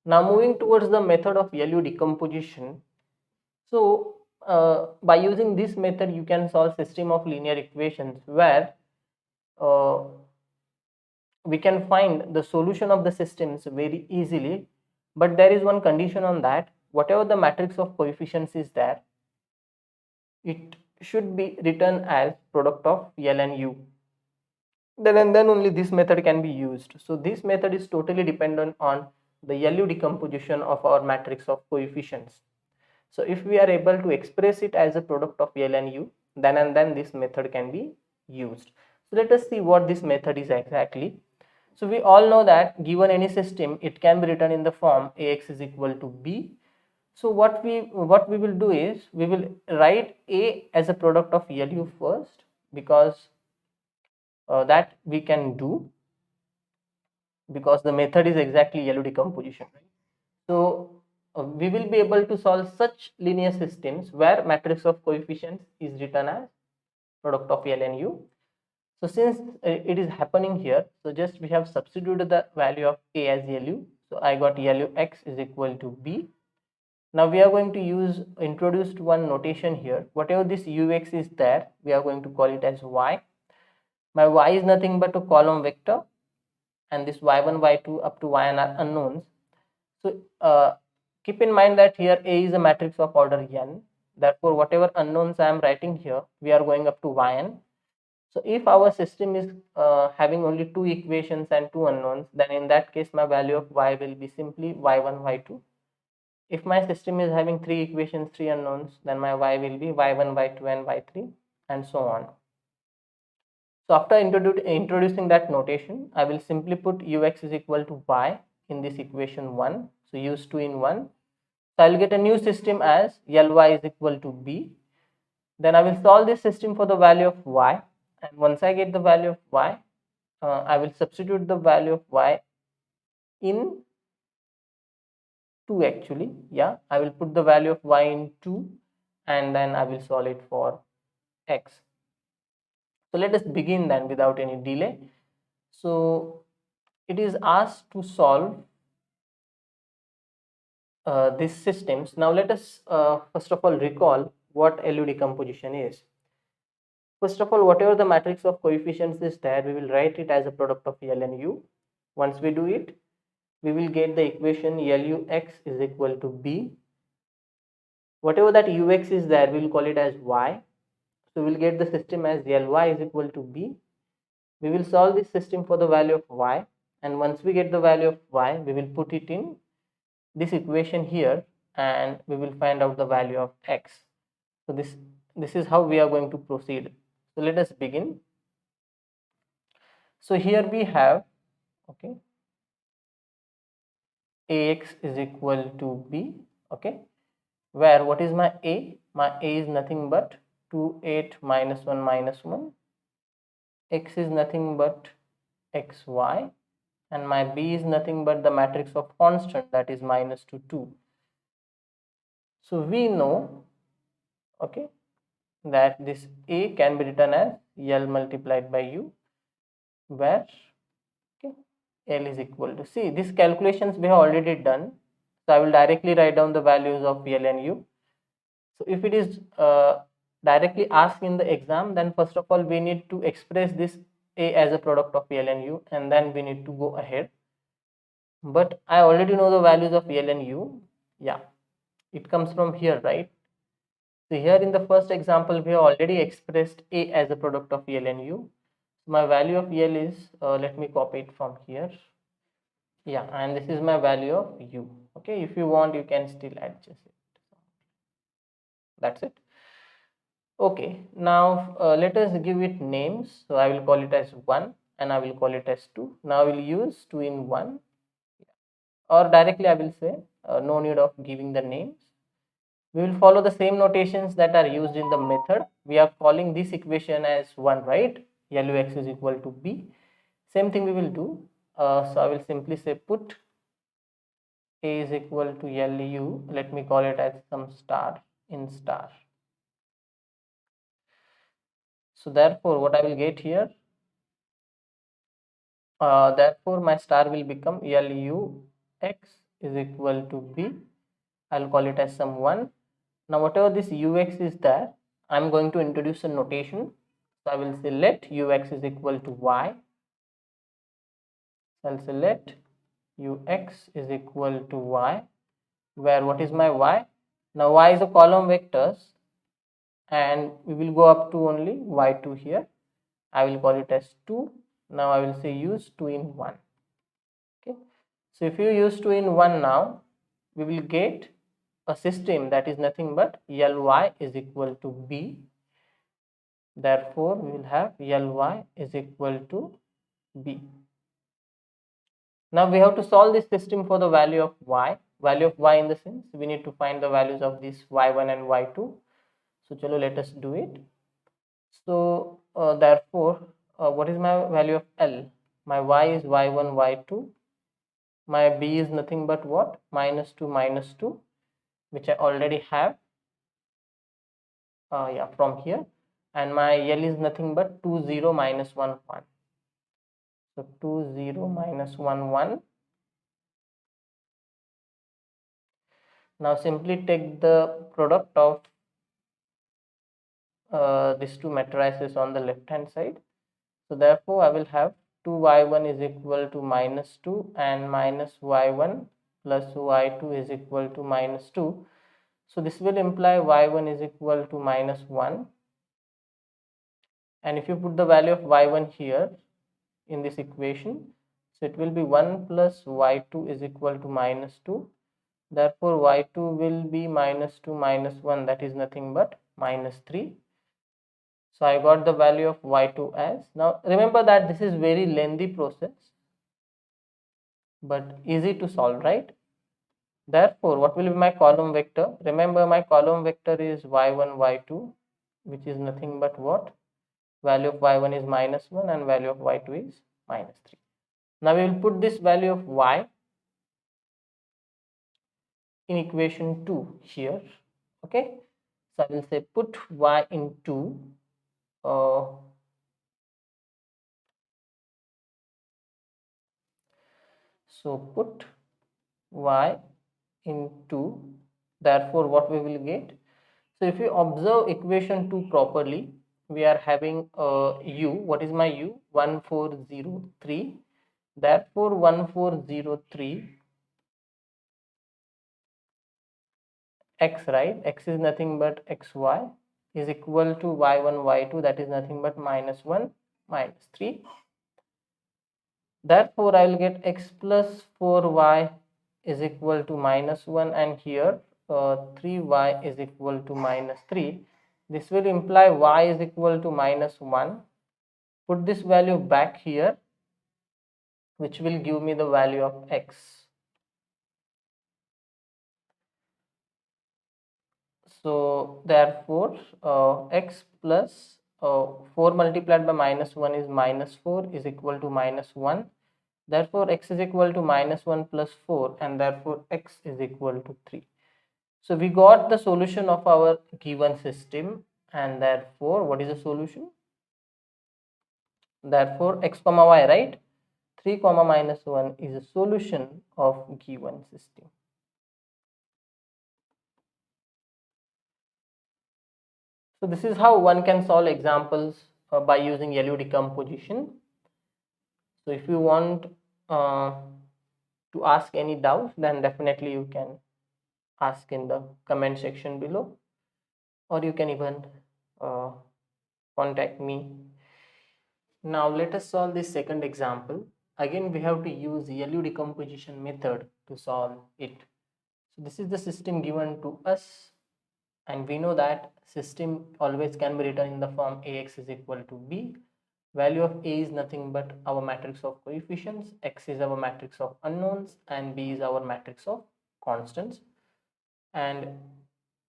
Now moving towards the method of LU decomposition. So by using this method you can solve system of linear equations where uh, we can find the solution of the systems very easily, but there is one condition on that. Whatever the matrix of coefficients is there, it should be written as product of L and U. Then and then only this method can be used. So this method is totally dependent on the LU decomposition of our matrix of coefficients. So if we are able to express it as a product of L and U, then and then this method can be used. So let us see what this method is exactly. So we all know that given any system, it can be written in the form Ax is equal to B. So what we will do is we will write A as a product of LU first, because that we can do, because the method is exactly LU decomposition. So we will be able to solve such linear systems where matrix of coefficients is written as product of L and U. So since it is happening here, so just we have substituted the value of A as LU. So I got LUX is equal to B. Now we are going to introduced one notation here. Whatever this UX is there, we are going to call it as Y. My Y is nothing but a column vector, and this Y1, Y2 up to Yn are unknowns. So keep in mind that here A is a matrix of order n. Therefore, whatever unknowns I am writing here, we are going up to Yn. So if our system is having only two equations and two unknowns, then in that case my value of y will be simply y1, y2. If my system is having three equations, three unknowns, then my y will be y1, y2 and y3, and so on. So after introducing that notation, I will simply put ux is equal to y in this equation 1. So use 2 in 1. So I will get a new system as Ly is equal to b. Then I will solve this system for the value of y, and once I get the value of y, I will substitute the value of y in 2 actually. Yeah, I will put the value of y in 2 and then I will solve it for x. So let us begin then without any delay. So it is asked to solve these systems. Now let us first of all recall what LU decomposition is. First of all, whatever the matrix of coefficients is there, we will write it as a product of L and U. Once we do it, we will get the equation LUX is equal to B. Whatever that UX is there, we will call it as Y. So we will get the system as Ly is equal to B. We will solve this system for the value of Y, and once we get the value of Y, we will put it in this equation here and we will find out the value of X. So this is how we are going to proceed. So let us begin. So here we have, okay, Ax is equal to B, okay, where what is my A? My A is nothing but 2, 8 minus 1 minus 1. X is nothing but xy, and my B is nothing but the matrix of constant, that is minus 2, 2. So we know, okay, that this A can be written as L multiplied by U, where, okay, L is equal to, see, these calculations we have already done. So I will directly write down the values of L and U. So if it is directly asked in the exam, then first of all we need to express this A as a product of L and U, and then we need to go ahead. But I already know the values of L and U. Yeah, it comes from here, right? So here in the first example, we have already expressed A as a product of L and U. My value of L is, let me copy it from here. Yeah, and this is my value of U. Okay, if you want, you can still adjust it. That's it. Okay, now let us give it names. So I will call it as 1 and I will call it as 2. Now I will use 2 in 1, or directly I will say no need of giving the names. We will follow the same notations that are used in the method. We are calling this equation as 1, right? Lux is equal to B. Same thing we will do. So I will simply say put A is equal to LU. Let me call it as some star in star. So therefore what I will get here, therefore my star will become LUX is equal to b. I'll call it as some 1. Now whatever this ux is there, I'm going to introduce a notation. So I will say let ux is equal to y. I'll say let ux is equal to y, where what is my y? Now y is a column vectors and we will go up to only y2 here. I will call it as 2. Now I will say use 2 in 1. Okay. So if you use 2 in 1 now, we will get a system that is nothing but Ly is equal to b. Therefore, we will have Ly is equal to b. Now we have to solve this system for the value of y. Value of y in the sense we need to find the values of this y1 and y2. So chalo, let us do it. So therefore, what is my value of L? My y is y1, y2. My b is nothing but what? -2, -2, which I already have. Yeah, from here. And my L is nothing but 2, 0, -1, 1. So 2, 0, -1, 1. Now simply take the product of these two matrices on the left hand side. So therefore I will have 2y1 is equal to -2 and -y1 plus y2 is equal to -2. So this will imply y1 is equal to -1. And if you put the value of y1 here in this equation, so it will be 1 plus y2 is equal to -2. Therefore y2 will be -2 -1, that is nothing but -3. So I got the value of y2 as, now remember that this is very lengthy process but easy to solve, right? Therefore what will be my column vector? Remember my column vector is y1 y2, which is nothing but what? Value of y1 is -1 and value of y2 is -3. Now we will put this value of y in equation 2 here. Okay, so I will say put y into so put y into, therefore what we will get? So if you observe equation 2 properly, we are having u. What is my u? 1403. Therefore 1403 x, right? X is nothing but xy is equal to y1 y2, that is nothing but -1 -3. Therefore I will get x plus 4y is equal to -1 and here 3y is equal to -3. This will imply y is equal to -1. Put this value back here, which will give me the value of x. So therefore x plus 4 multiplied by -1 is -4 is equal to -1. Therefore x is equal to -1 plus 4 and therefore x is equal to 3. So we got the solution of our given system, and therefore what is the solution? Therefore x comma y, right? 3 comma -1 is a solution of given system. So this is how one can solve examples by using LU decomposition. So if you want to ask any doubt, then definitely you can ask in the comment section below, or you can even contact me. Now let us solve this second example. Again we have to use LU decomposition method to solve it. So this is the system given to us, and we know that system always can be written in the form Ax is equal to b. Value of A is nothing but our matrix of coefficients, x is our matrix of unknowns, and b is our matrix of constants. And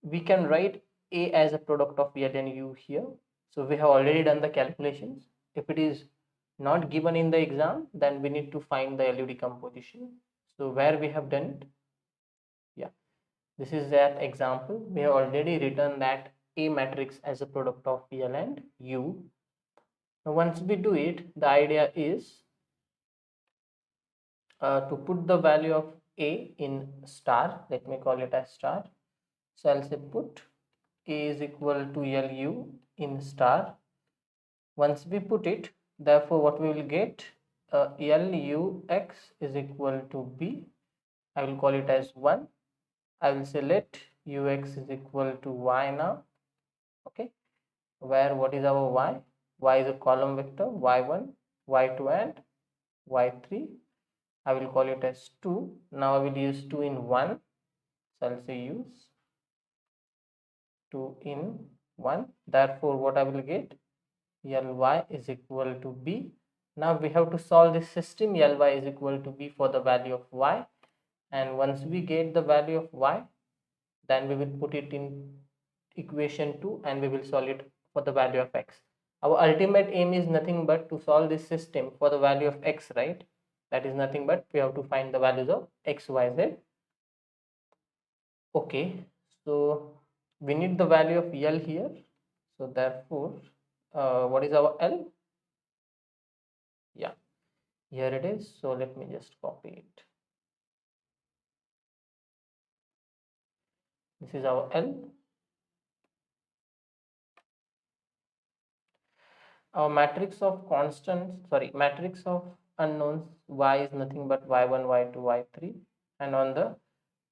we can write A as a product of L and U here. So we have already done the calculations. If it is not given in the exam, then we need to find the LU decomposition. So where we have done it? Yeah, this is that example. We have already written that A matrix as a product of L and U. Now once we do it, the idea is to put the value of a in star. Let me call it as star. So I'll say put a is equal to lu in star. Once we put it, therefore what we will get, lux is equal to b. I will call it as 1. I will say let ux is equal to y now. Okay, where what is our y? Y is a column vector, y1, y2 and y3. I will call it as 2. Now I will use 2 in 1. So I'll say use 2 in 1. Therefore what I will get, ly is equal to b. Now we have to solve this system ly is equal to b for the value of y, and once we get the value of y, then we will put it in equation 2 and we will solve it for the value of x. Our ultimate aim is nothing but to solve this system for the value of x, right? That is nothing but we have to find the values of x, y, z. Okay, so we need the value of L here. So therefore, what is our L? Yeah, here it is. So let me just copy it. This is our L. Our matrix of constants, sorry, matrix of unknowns, y is nothing but y1, y2, y3, and on the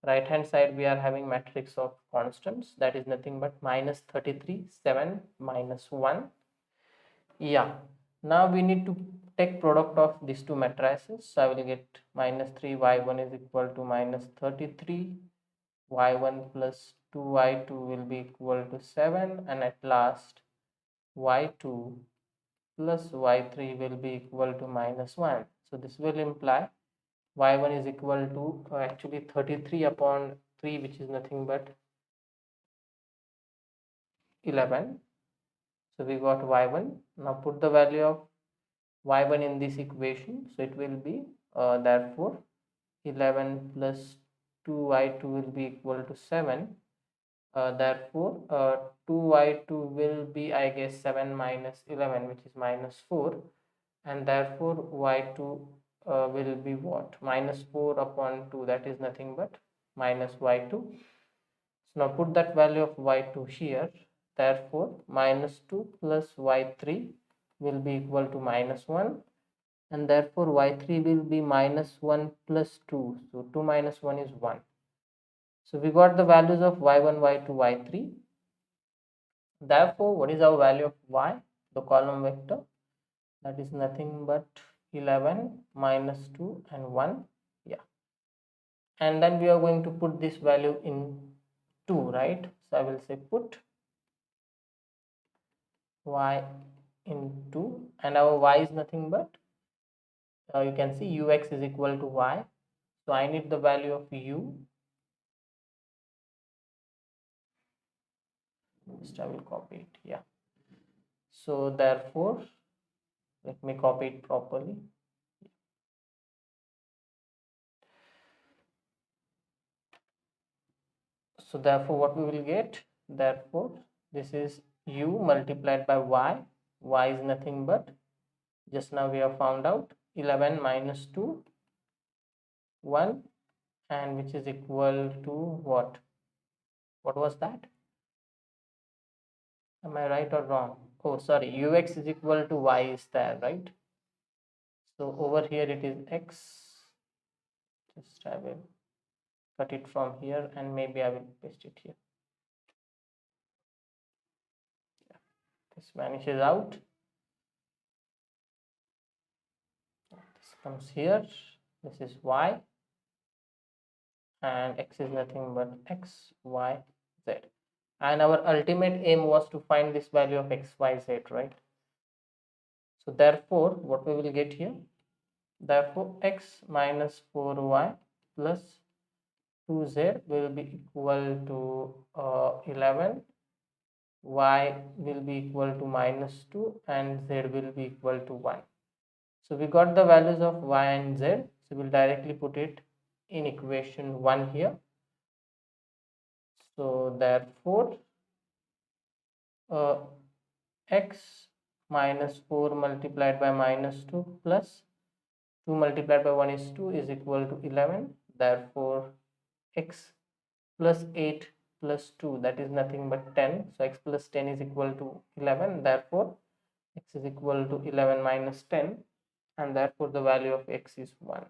right hand side we are having matrix of constants, that is nothing but minus 33, 7, minus 1. Yeah, now we need to take product of these two matrices. So I will get minus 3 y1 is equal to minus 33, y1 plus 2 y2 will be equal to 7, and at last y2 plus y3 will be equal to minus 1. So this will imply y1 is equal to actually 33 upon 3, which is nothing but 11. So we got y1. Now put the value of y1 in this equation. So it will be therefore 11 plus 2y2 will be equal to 7. Therefore 2y2 will be, I guess, 7 minus 11, which is minus 4, and therefore y2 will be what? Minus 4 upon 2, that is nothing but minus y2. So now put that value of y2 here. Therefore minus 2 plus y3 will be equal to minus 1, and therefore y3 will be minus 1 plus 2. So 2 minus 1 is 1. So we got the values of y1, y2, y3. Therefore, what is our value of y? The column vector, that is nothing but 11 minus 2 and 1. Yeah, and then we are going to put this value in 2, right? So I will say put y in 2, and our y is nothing but you can see ux is equal to y. So I need the value of u. Just I will copy it. Yeah, so therefore let me copy it properly. So therefore what we will get, therefore this is u multiplied by y. Y is nothing but, just now we have found out, 11 minus 2, 1, and which is equal to what? What was that? Am I right or wrong? Oh, sorry, ux is equal to y is there, right? So over here it is x. Just I will cut it from here and maybe I will paste it here. This vanishes out. This comes here. This is y, and x is nothing but x, y, z. And our ultimate aim was to find this value of x, y, z, right? So therefore what we will get here, therefore x minus 4y plus 2z will be equal to 11, y will be equal to minus 2, and z will be equal to 1. So we got the values of y and z, so we'll directly put it in equation 1 here. So therefore x minus 4 multiplied by minus 2 plus 2 multiplied by 1 is 2 is equal to 11. Therefore x plus 8 plus 2, that is nothing but 10. So x plus 10 is equal to 11. Therefore x is equal to 11 minus 10, and therefore the value of x is 1.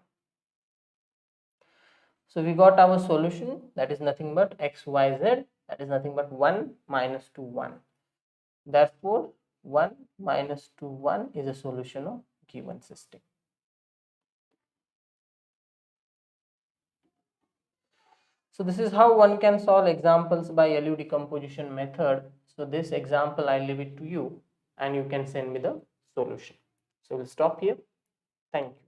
So we got our solution, that is nothing but x, y, z, that is nothing but 1 minus 2, 1. Therefore 1 minus 2, 1 is a solution of given system. So this is how one can solve examples by LU decomposition method. So this example I leave it to you, and you can send me the solution. So we'll stop here. Thank you.